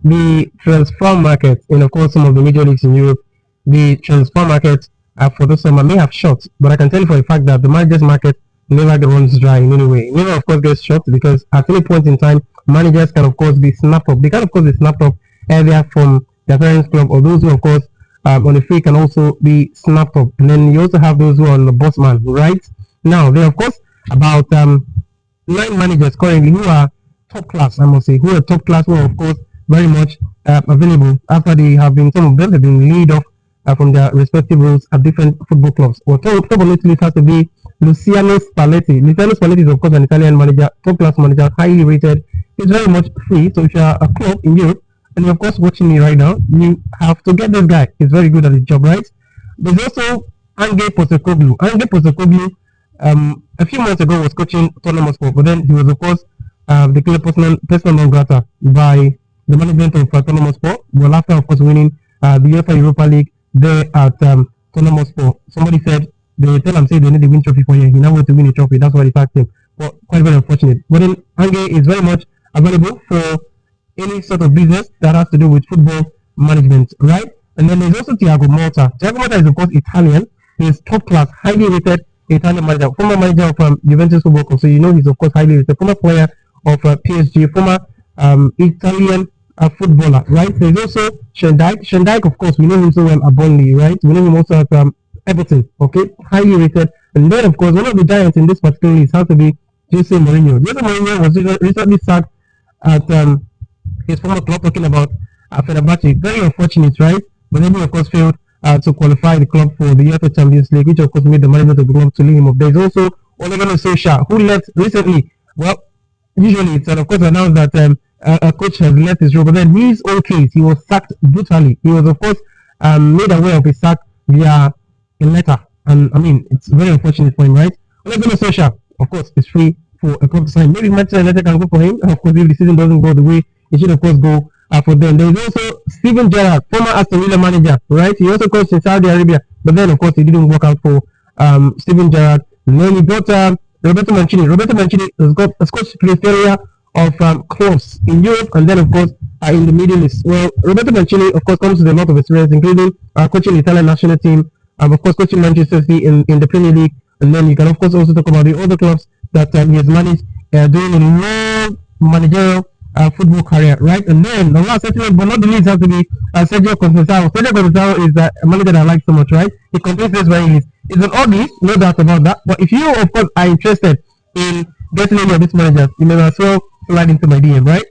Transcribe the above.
the transfer market in, of course, some of the major leagues in Europe, the transfer market for this summer may have shot, but I can tell you for a fact that the managers market never runs dry in any way. It never, of course, gets shot because at any point in time, managers can, of course, be snapped up. They can, of course, be snapped up earlier from their parents' club, or those who, of course, on the free can also be snapped up. And then you also have those who are on the boss man, right? Now, there are, of course, about 9 managers currently who are top class, I must say, who are top class, who are, of course, very much available after they have been, some of them have been laid off from their respective roles at different football clubs. Well, top on it has to be Luciano Spalletti. Luciano Spalletti is, of course, an Italian manager, top class manager, highly rated. He's very much free. So if you are a club in Europe and you're, of course, watching me right now, you have to get this guy. He's very good at his job, right? There's also Ange Postecoglou. Ange Postecoglou, a few months ago, was coaching Tottenham Hotspur, but then he was, of course, declared personal non grata by the management of Tottenham Hotspur. Well, after, of course, winning the UEFA Europa League there at Tottenham Hotspur, somebody said they tell him, say they need to win trophy for you. He now wants to win a trophy. That's why they sacked him. But quite very unfortunate. But then Ange is very much available for any sort of business that has to do with football management, right? And then there's also Thiago Motta. Thiago Motta is, of course, Italian. He is top class, highly rated Italian manager, former manager of Juventus Football Club. So you know he's, of course, highly rated, former player of PSG, former Italian footballer, right? There's also Shendijk. Shendijk, of course, we know him so well at Burnley, right? We know him also at Everton, okay? Highly rated. And then, of course, one of the giants in this particular list has to be Jose Mourinho. Jose Mourinho was recently sacked at his former club, talking about Fenerbahce. Very unfortunate, right? But then he, of course, failed to qualify the club for the UEFA Champions League, which, of course, made the management of the club to leave him up. There's also Ole Gunnar Solskjaer, who left recently. Well, usually it's, of course, announced that a coach has left his role, but then his own case, he was sacked brutally. He was, of course, made aware of his sack via a letter. And, I mean, it's very unfortunate for him, right? Ole Gunnar Solskjaer, of course, is free for a club to sign. Maybe Manchester United can go for him. Of course, if the season doesn't go the way it should, of course, go for them. There is also Steven Gerrard, former Aston Villa manager, right? He also coached in Saudi Arabia, but then, of course, it didn't work out for Steven Gerrard. And then you got Roberto Mancini. Roberto Mancini has coached plethora of clubs in Europe and then, of course, in the Middle East. Well, Roberto Mancini, of course, comes with a lot of experience, including coaching the Italian national team, of course, coaching Manchester City in the Premier League. And then you can, of course, also talk about the other clubs that he has managed during a long managerial football career, right? And then the last settlement, but not the least, has to be Sergio Conceição. Sergio Conceição is a manager that I like so much, right? He completes this where he is. It's an odd list, no doubt about that. But if you, of course, are interested in getting any of these managers, you may as well slide into my DM, right?